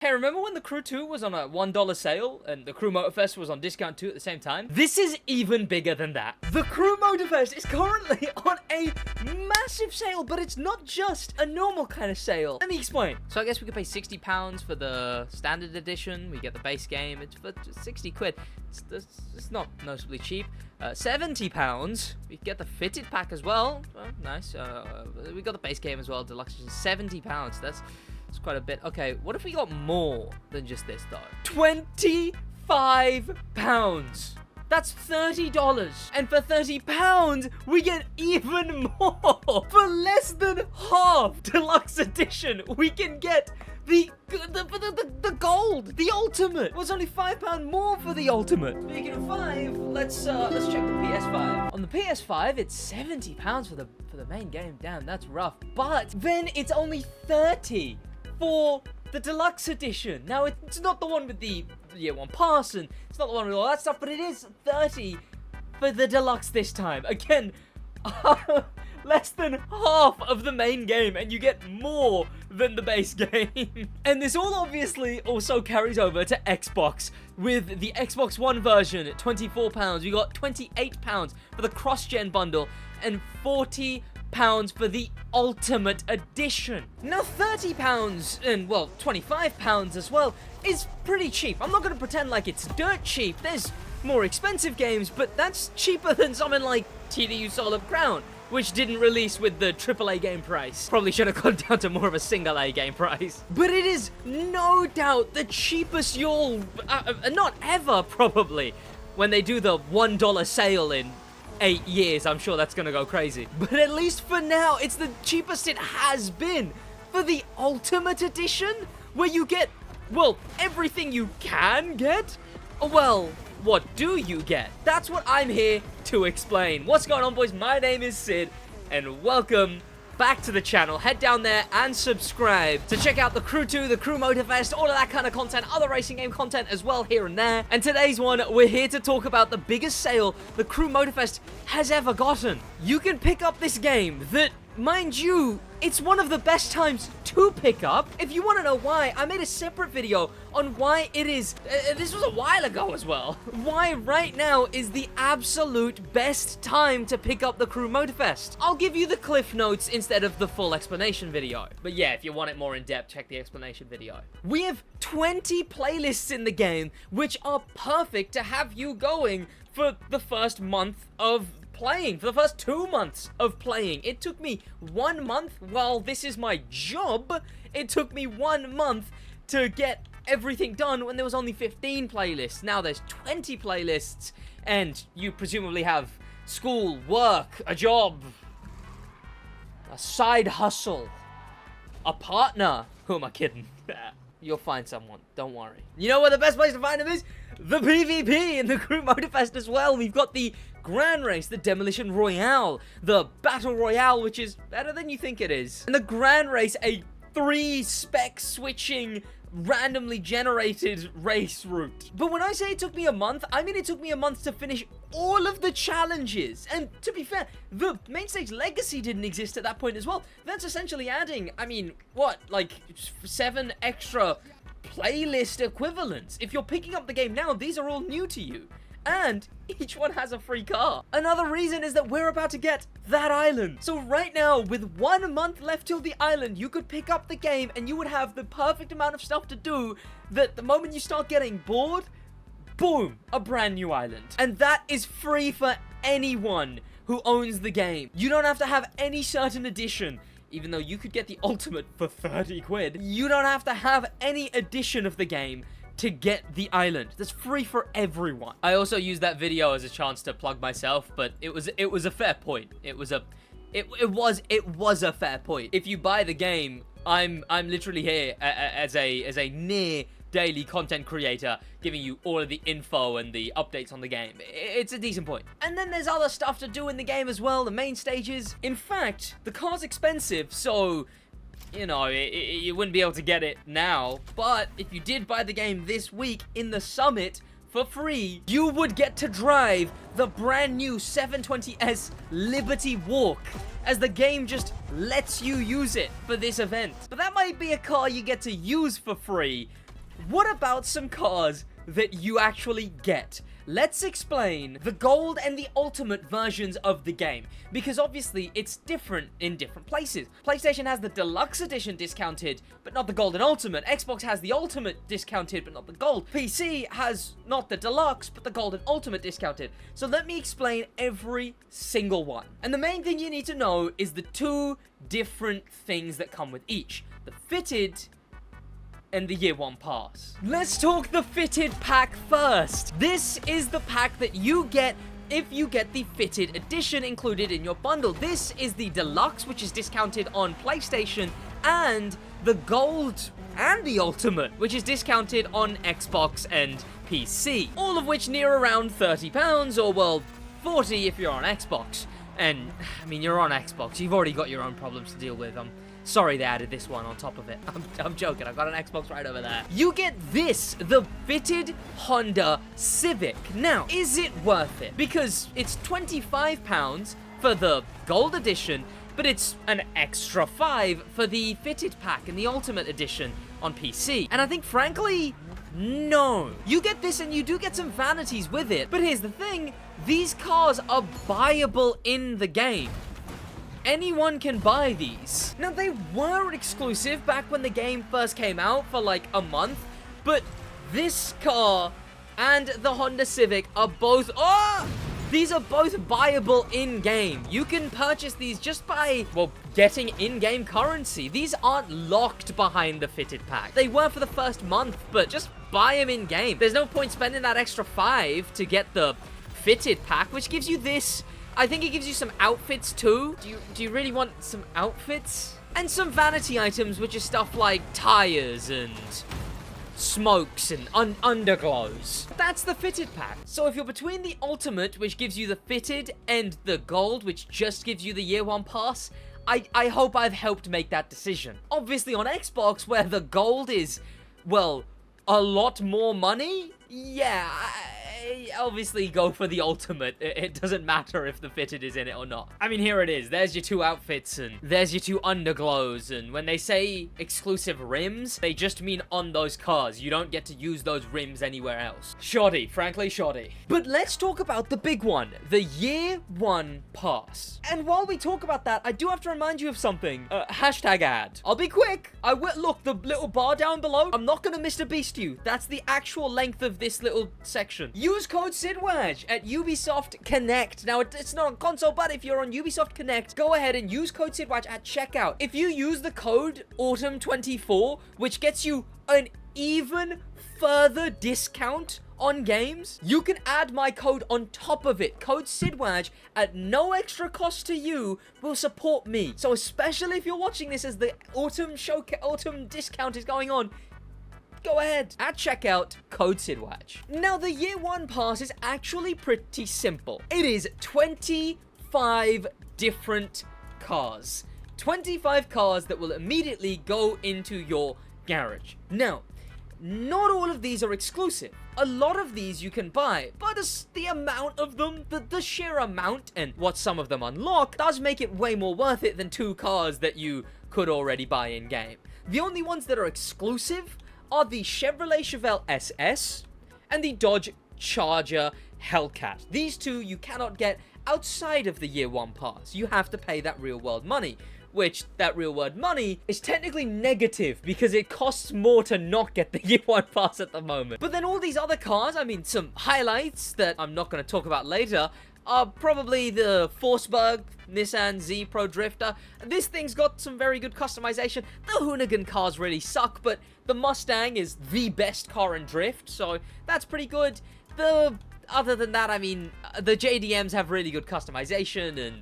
Hey, remember when the Crew 2 was on a $1 sale and the Crew Motorfest was on discount too at the same time? This is even bigger than that. The Crew Motorfest is currently on a massive sale, but it's not just a normal kind of sale. Let me explain. So I guess we could pay £60 for the standard edition. We get the base game. It's for 60 quid. It's not noticeably cheap. £70. We get the fitted pack as well. Oh, nice. We got the base game as well. Deluxe edition. £70. That's quite a bit. Okay, what if we got more than just this, though? £25. That's $30. And for £30, we get even more. For less than half Deluxe Edition, we can get the gold, the ultimate. Well, it's only £5 more for the ultimate. Speaking of 5, let's check the PS5. On the PS5, it's £70 for the main game. Damn, that's rough. But then it's only $30 for the Deluxe Edition. Now, it's not the one with the Year 1 pass, and it's not the one with all that stuff, but it is $30 for the Deluxe this time. Again, less than half of the main game, and you get more than the base game. And this all obviously also carries over to Xbox. With the Xbox One version at £24, we got £28 for the cross-gen bundle, and £40 for the Ultimate Edition. Now £30 and, well, £25 as well is pretty cheap. I'm not going to pretend like it's dirt cheap. There's more expensive games, but that's cheaper than something like TDU Solid Crown, which didn't release with the AAA game price. Probably should have gone down to more of a single A game price. But it is no doubt the cheapest you'll, not ever probably, when they do the $1 sale in 8 years. I'm sure that's gonna go crazy. But at least for now, it's the cheapest it has been. For the Ultimate Edition, where you get, well, everything you can get? Well, what do you get? That's what I'm here to explain. What's going on, boys? My name is Sid, and welcome back to the channel. Head down there and subscribe to check out the Crew 2, the Crew Motorfest, all of that kind of content, other racing game content as well here and there. And today's one, we're here to talk about the biggest sale the Crew Motorfest has ever gotten. You can pick up this game that, mind you, it's one of the best times to pick up. If you want to know why, I made a separate video on why it is, this was a while ago as well, why right now is the absolute best time to pick up the Crew Motorfest. I'll give you the cliff notes instead of the full explanation video. But yeah, if you want it more in depth, check the explanation video. We have 20 playlists in the game, which are perfect to have you going for the first month of playing, for the first 2 months of playing. It took me 1 month, while this is my job, it took me 1 month to get everything done when there was only 15 playlists. Now there's 20 playlists, and you presumably have school, work, a job, a side hustle, a partner. Who am I kidding? You'll find someone, don't worry. You know where the best place to find them is? The PvP in the Crew Motorfest as well. We've got the Grand Race, the Demolition Royale, the Battle Royale, which is better than you think it is, and the Grand Race, a 3-spec switching, randomly generated race route. But when I say it took me a month, I mean it took me a month to finish all of the challenges. And to be fair, the main stage Legacy didn't exist at that point as well. That's essentially adding, I mean, what, like 7 extra playlist equivalents. If you're picking up the game now, these are all new to you. And each one has a free car. Another reason is that we're about to get that island. So right now, with 1 month left till the island, you could pick up the game and you would have the perfect amount of stuff to do that the moment you start getting bored, boom, a brand new island. And that is free for anyone who owns the game. You don't have to have any certain edition. Even though you could get the ultimate for 30 quid, you don't have to have any edition of the game to get the island. That's free for everyone. I also used that video as a chance to plug myself, but it was a fair point. It was a fair point. If you buy the game, I'm literally here as a near daily content creator, giving you all of the info and the updates on the game. It's a decent point. And then there's other stuff to do in the game as well, the main stages. In fact, the car's expensive, so you know, you wouldn't be able to get it now. But if you did buy the game this week in the Summit for free, you would get to drive the brand new 720S Liberty Walk, as the game just lets you use it for this event. But that might be a car you get to use for free what about some cars that you actually get? Let's explain the gold and the ultimate versions of the game, because obviously it's different in different places. PlayStation has the deluxe edition discounted, but not the gold and ultimate. Xbox has the ultimate discounted, but not the gold. PC has not the deluxe, but the gold and ultimate discounted. So let me explain every single one. And the main thing you need to know is the two different things that come with each: the fitted and the year one pass. Let's talk the fitted pack first. This is the pack that you get if you get the fitted edition included in your bundle. This is the deluxe, which is discounted on PlayStation, and the gold and the ultimate, which is discounted on Xbox and PC. All of which near around £30, or well, 40 if you're on Xbox. And, I mean, you're on Xbox, you've already got your own problems to deal with. Sorry they added this one on top of it. I'm joking, I've got an Xbox right over there. You get this, the fitted Honda Civic. Now, is it worth it? Because it's £25 for the gold edition, but it's an extra $5 for the fitted pack and the ultimate edition on PC. And I think, frankly, no. You get this and you do get some vanities with it. But here's the thing, these cars are buyable in the game. Anyone can buy these. Now, they were exclusive back when the game first came out for like a month, but this car and the Honda Civic are both, these are both buyable in-game. You can purchase these just by, well, getting in-game currency. These aren't locked behind the fitted pack. They were for the first month, but just buy them in-game. There's no point spending that extra $5 to get the fitted pack, which gives you this. I think it gives you some outfits too. Do you really want some outfits? And some vanity items, which is stuff like tires and smokes and underglows. That's the fitted pack. So if you're between the ultimate, which gives you the fitted, and the gold, which just gives you the year one pass, I hope I've helped make that decision. Obviously on Xbox, where the gold is, well, a lot more money, yeah, obviously go for the ultimate. It doesn't matter if the fitted is in it or not. I mean, here it is. There's your two outfits and there's your two underglows. And when they say exclusive rims, they just mean on those cars. You don't get to use those rims anywhere else. Shoddy, frankly shoddy. But let's talk about the big one, the year one pass. And while we talk about that, I do have to remind you of something. Hashtag ad. I'll be quick. I will, look, the little bar down below, I'm not gonna Mr. Beast you. That's the actual length of this little section. Use code SidWaj at Ubisoft Connect. Now, it's not on console, but if you're on Ubisoft Connect, go ahead and use code SidWaj at checkout. If you use the code Autumn24, which gets you an even further discount on games, you can add my code on top of it. Code SidWaj at no extra cost to you will support me. So especially if you're watching this as the autumn discount is going on, go ahead. At checkout, code SidWaj. Now, the year one pass is actually pretty simple. It is 25 different cars. 25 cars that will immediately go into your garage. Now, not all of these are exclusive. A lot of these you can buy, but the amount of them, the sheer amount and what some of them unlock does make it way more worth it than two cars that you could already buy in-game. The only ones that are exclusive are the Chevrolet Chevelle SS and the Dodge Charger Hellcat. These two you cannot get outside of the year one pass. You have to pay that real world money, which that real world money is technically negative because it costs more to not get the year one pass at the moment. But then all these other cars, I mean, some highlights that I'm not going to talk about later are probably the Forsberg Nissan Z Pro Drifter. This thing's got some very good customization. The Hoonigan cars really suck, but the Mustang is the best car in drift, so that's pretty good. Other than that, I mean, the JDMs have really good customization, and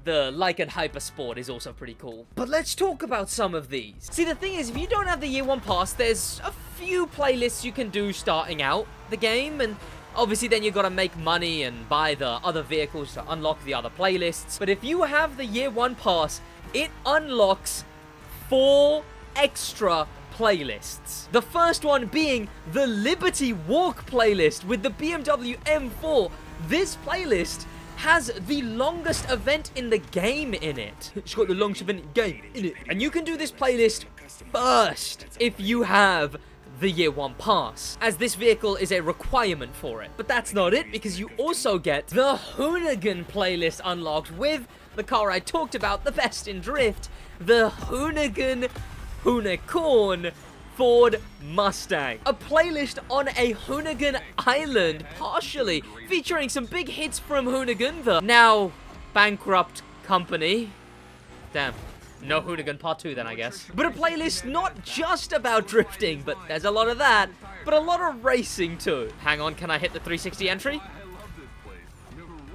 the Lycan Hypersport is also pretty cool. But let's talk about some of these. See, the thing is, if you don't have the year one pass, there's a few playlists you can do starting out the game, and obviously then you've got to make money and buy the other vehicles to unlock the other playlists. But if you have the year one pass, it unlocks 4 extra playlists. The first one being the Liberty Walk playlist with the BMW M4. This playlist has the longest event in the game in it. It's got the longest event in the game in it. And you can do this playlist first if you have the Year 1 pass, as this vehicle is a requirement for it. But that's not it, because you also get the Hoonigan playlist unlocked with the car I talked about, the best in drift, the Hoonigan Hoonicorn Ford Mustang. A playlist on a Hoonigan island, partially, featuring some big hits from Hoonigan, the now bankrupt company. Damn. No Hoonigan Part 2 then, I guess. But a playlist not just about drifting, but there's a lot of that, but a lot of racing too. Hang on, can I hit the 360 entry?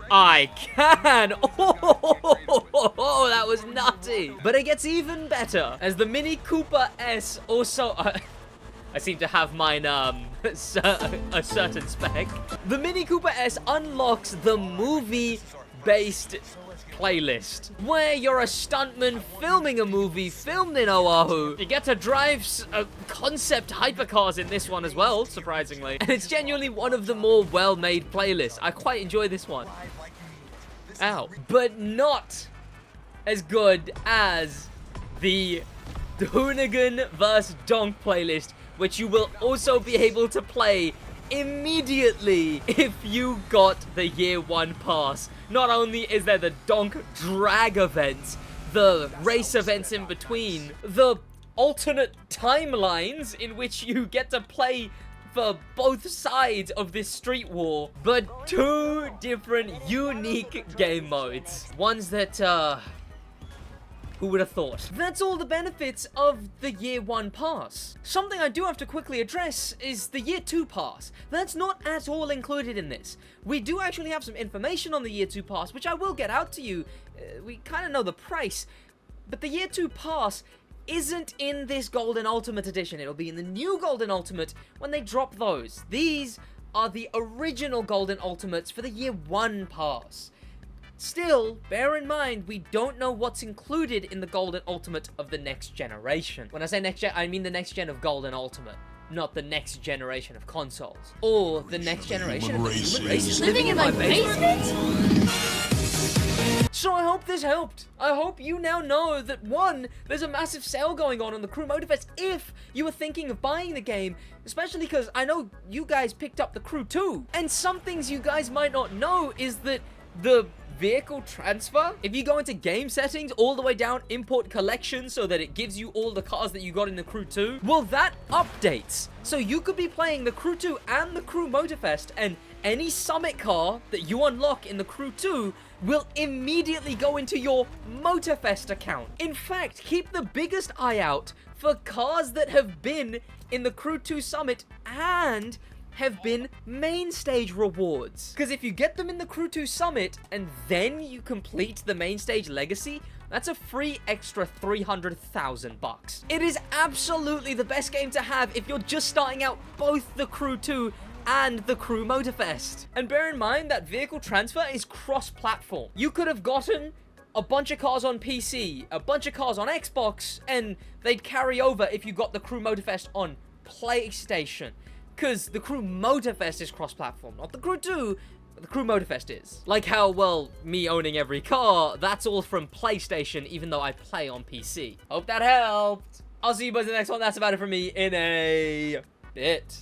I can! Oh, that was nutty. But it gets even better, as the Mini Cooper S also... I seem to have mine, a certain spec. The Mini Cooper S unlocks the movie-based playlist, where you're a stuntman filming a movie filmed in Oahu. You get to drive concept hypercars in this one as well, surprisingly. And it's genuinely one of the more well-made playlists. I quite enjoy this one. Ow. But not as good as the Hoonigan vs. Donk playlist, which you will also be able to play immediately if you got the Year 1 pass. Not only is there the Donk drag events, the race events in between, the alternate timelines in which you get to play for both sides of this street war, but 2 different unique game modes. Ones that, who would have thought? That's all the benefits of the Year 1 pass. Something I do have to quickly address is the Year 2 pass. That's not at all included in this. We do actually have some information on the Year 2 pass, which I will get out to you. We kind of know the price, but the Year 2 pass isn't in this Golden Ultimate Edition. It'll be in the new Golden Ultimate when they drop those. These are the original Golden Ultimates for the Year 1 pass. Still, bear in mind, we don't know what's included in the Golden Ultimate of the next generation. When I say next gen, I mean the next gen of Golden Ultimate, not the next generation of consoles. Or the next generation of human races living in my basement? So I hope this helped. I hope you now know that 1, there's a massive sale going on the Crew Motorfest if you were thinking of buying the game, especially because I know you guys picked up the Crew 2. And some things you guys might not know is that the vehicle transfer, if you go into game settings all the way down, import collection, so that it gives you all the cars that you got in the Crew 2, well, that updates. So you could be playing the Crew 2 and the Crew Motorfest, and any Summit car that you unlock in the Crew 2 will immediately go into your Motorfest account. In fact, keep the biggest eye out for cars that have been in the Crew 2 Summit and have been main stage rewards. Because if you get them in the Crew 2 Summit and then you complete the main stage legacy, that's a free extra 300,000 bucks. It is absolutely the best game to have if you're just starting out both the Crew 2 and the Crew Motorfest. And bear in mind that vehicle transfer is cross-platform. You could have gotten a bunch of cars on PC, a bunch of cars on Xbox, and they'd carry over if you got the Crew Motorfest on PlayStation. Because the Crew Motorfest is cross-platform, not the Crew 2, but the Crew Motorfest is. Like how, well, me owning every car, that's all from PlayStation, even though I play on PC. Hope that helped. I'll see you boys in the next one. That's about it from me in a bit.